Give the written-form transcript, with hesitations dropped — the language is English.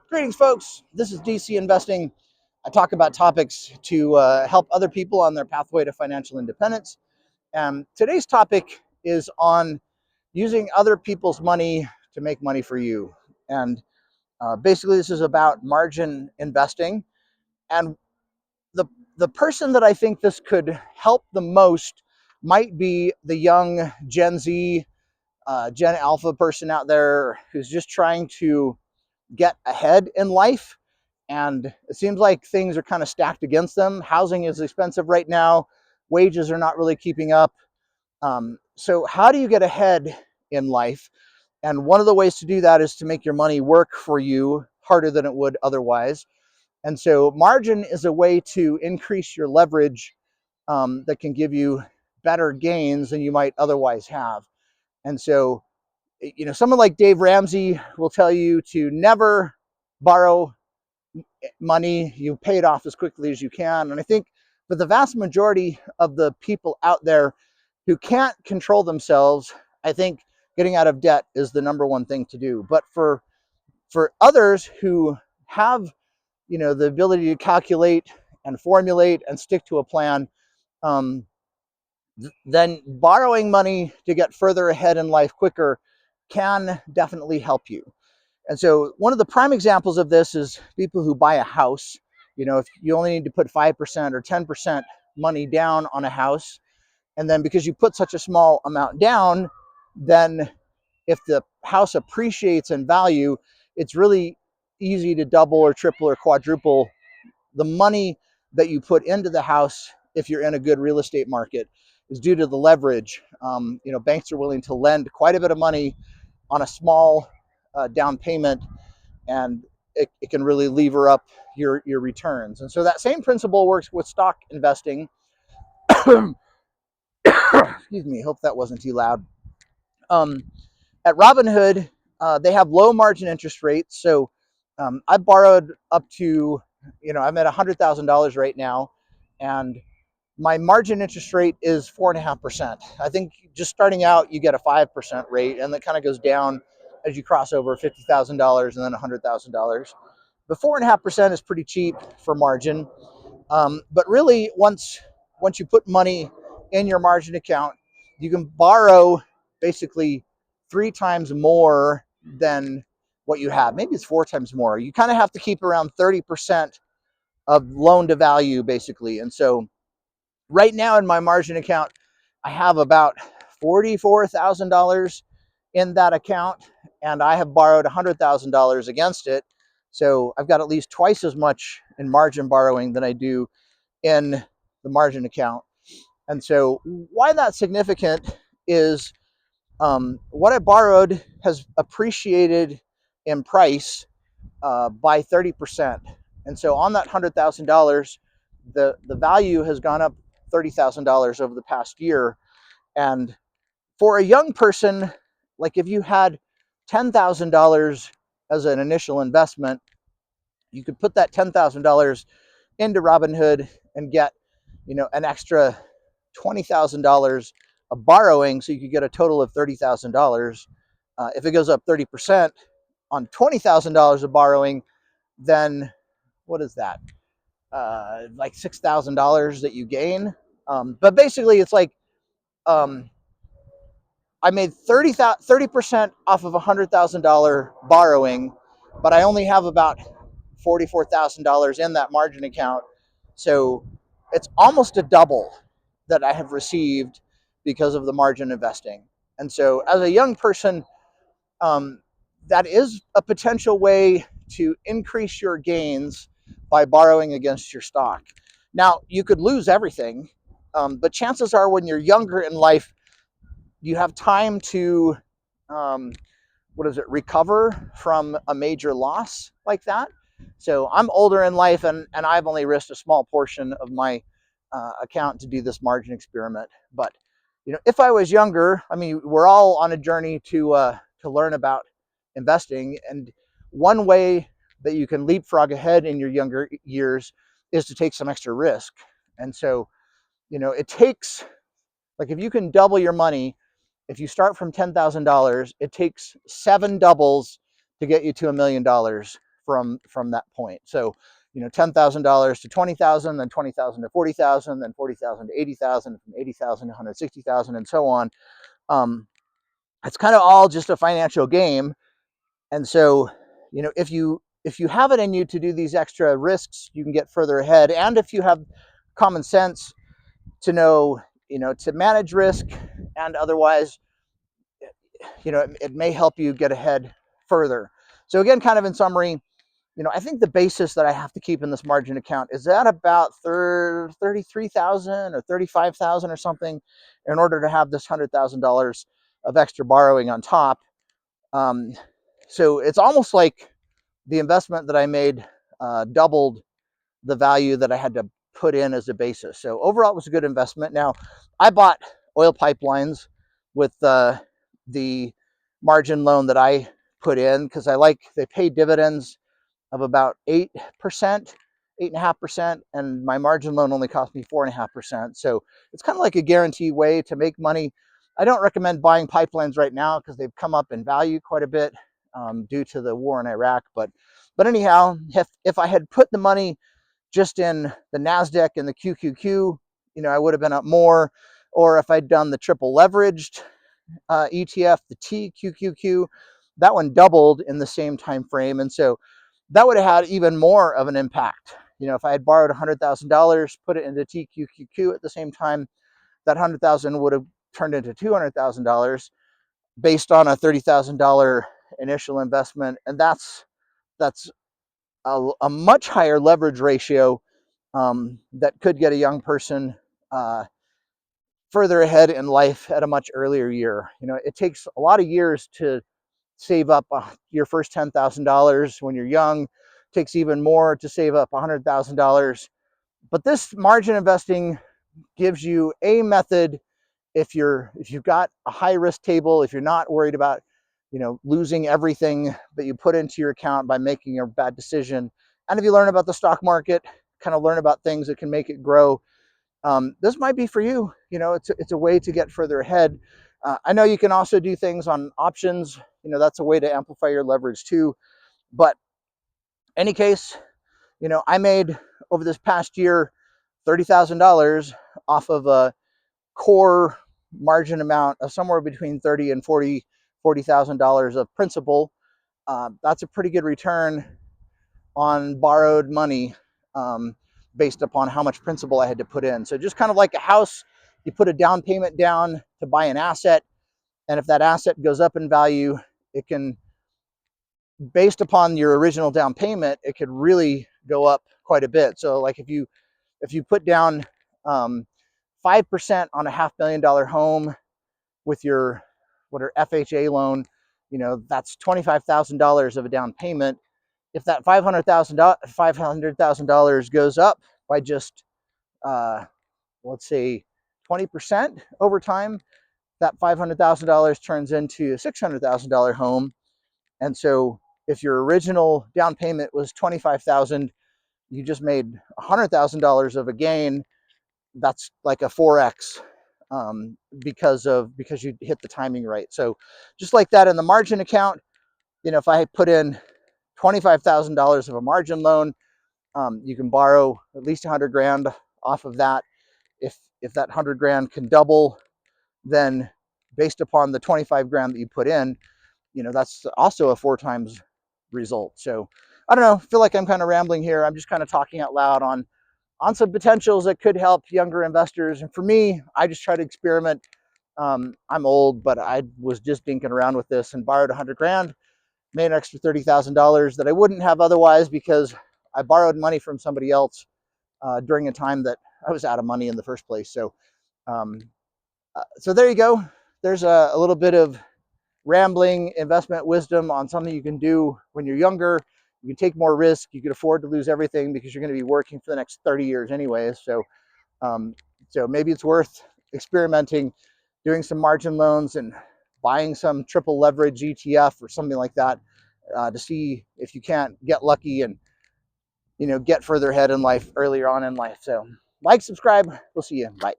Greetings, folks. This is DC Investing. I talk about topics to help other people on their pathway to financial independence. Today's topic is on using other people's money to make money for you. And basically, this is about margin investing. And the the person that I think this could help the most might be the young Gen Z, Gen Alpha person out there who's just trying to get ahead in life. And it seems like things are kind of stacked against them. Housing is expensive right now. Wages are not really keeping up. So how do you get ahead in life? And one of the ways to do that is to make your money work for you harder than it would otherwise. And so margin is a way to increase your leverage that can give you better gains than you might otherwise have. And so, someone like Dave Ramsey will tell you to never borrow money. You pay it off as quickly as you can. And I think for the vast majority of the people out there who can't control themselves, I think getting out of debt is the number one thing to do. But for others who have, the ability to calculate and formulate and stick to a plan, um, then borrowing money to get further ahead in life quicker can definitely help you. And so one of the prime examples of this is people who buy a house. If you only need to put 5% or 10% money down on a house, and then because you put such a small amount down, then if the house appreciates in value, it's really easy to double or triple or quadruple the money that you put into the house if you're in a good real estate market, is due to the leverage. Banks are willing to lend quite a bit of money on a small down payment, and it can really lever up your returns. And so that same principle works with stock investing. Excuse me, hope that wasn't too loud. At Robinhood, they have low margin interest rates. So I borrowed up to, I'm at $100,000 right now, and my margin interest rate is 4.5%. I think just starting out, you get a 5% rate, and that kind of goes down as you cross over $50,000 and then $100,000. But 4.5% is pretty cheap for margin. But really, once you put money in your margin account, you can borrow basically 3 times more than what you have. Maybe it's 4 times more. You kind of have to keep around 30% of loan to value, basically. And so right now in my margin account, I have about $44,000 in that account, and I have borrowed $100,000 against it. So I've got at least twice as much in margin borrowing than I do in the margin account. And so why that's significant is what I borrowed has appreciated in price by 30%. And so on that $100,000, the value has gone up $30,000 over the past year. And for a young person, like if you had $10,000 as an initial investment, you could put that $10,000 into Robinhood and get, an extra $20,000 of borrowing, so you could get a total of $30,000. If it goes up 30% on $20,000 of borrowing, then what is that? Like $6,000 that you gain. But basically, it's like I made 30% off of $100,000 borrowing, but I only have about $44,000 in that margin account. So it's almost a double that I have received because of the margin investing. And so as a young person, that is a potential way to increase your gains by borrowing against your stock. Now, you could lose everything, but chances are when you're younger in life, you have time to, recover from a major loss like that. So I'm older in life, and I've only risked a small portion of my account to do this margin experiment. But, if I was younger, I mean, we're all on a journey to learn about investing. And one way that you can leapfrog ahead in your younger years is to take some extra risk. And so, it takes, like, if you can double your money, if you start from $10,000, it takes 7 doubles to get you to $1 million from that point. So, $10,000 to 20,000, then 20,000 to 40,000, then 40,000 to 80,000, from 80,000 to 160,000, and so on. It's kind of all just a financial game. And so, if you have it in you to do these extra risks, you can get further ahead. And if you have common sense to know, to manage risk, and otherwise, it may help you get ahead further. So again, kind of in summary, I think the basis that I have to keep in this margin account is at about 33,000 or 35,000 or something, in order to have this $100,000 of extra borrowing on top. So it's almost like the investment that I made doubled the value that I had to put in as a basis. So overall, it was a good investment. Now, I bought oil pipelines with the margin loan that I put in, because they pay dividends of about 8%, 8.5%, and my margin loan only cost me 4.5%. So it's kind of like a guarantee way to make money. I don't recommend buying pipelines right now because they've come up in value quite a bit due to the war in Iraq. But anyhow, if I had put the money just in the NASDAQ and the QQQ, I would have been up more. Or if I'd done the triple leveraged ETF, the TQQQ, that one doubled in the same time frame. And so that would have had even more of an impact. If I had borrowed $100,000, put it into TQQQ at the same time, that $100,000 would have turned into $200,000 based on a $30,000 initial investment. And that's a much higher leverage ratio that could get a young person further ahead in life at a much earlier year. It takes a lot of years to save up your first $10,000 when you're young. It takes even more to save up $100,000. But this margin investing gives you a method if you've got a high risk table, if you're not worried about losing everything that you put into your account by making a bad decision. And if you learn about the stock market, kind of learn about things that can make it grow, this might be for you. It's a way to get further ahead. I know you can also do things on options. That's a way to amplify your leverage too. But any case, I made over this past year $30,000 off of a core margin amount of somewhere between $30,000 and $40,000 of principal. That's a pretty good return on borrowed money, based upon how much principal I had to put in. So just kind of like a house, you put a down payment down to buy an asset, and if that asset goes up in value, it can, based upon your original down payment, it could really go up quite a bit. So like if you put down 5% on a $500,000 home with your FHA loan, that's $25,000 of a down payment. If that $500,000 goes up by just let's say 20% over time, that $500,000 turns into a $600,000 home. And so if your original down payment was $25,000, you just made $100,000 of a gain. That's like a 4x, because you hit the timing right. So just like that in the margin account, if I put in $25,000 of a margin loan, you can borrow at least 100 grand off of that. If that 100 grand can double, then based upon the 25 grand that you put in, that's also a 4 times result. So I don't know, I feel like I'm kind of rambling here. I'm just kind of talking out loud on some potentials that could help younger investors. And for me, I just try to experiment. I'm old, but I was just dinking around with this and borrowed 100 grand, made an extra $30,000 that I wouldn't have otherwise, because I borrowed money from somebody else during a time that I was out of money in the first place. So so there you go. There's a little bit of rambling investment wisdom on something you can do when you're younger. You can take more risk. You can afford to lose everything because you're going to be working for the next 30 years anyways. So maybe it's worth experimenting, doing some margin loans and buying some triple leverage ETF or something like that, to see if you can't get lucky and get further ahead in life earlier on in life. So like, subscribe. We'll see you. Bye.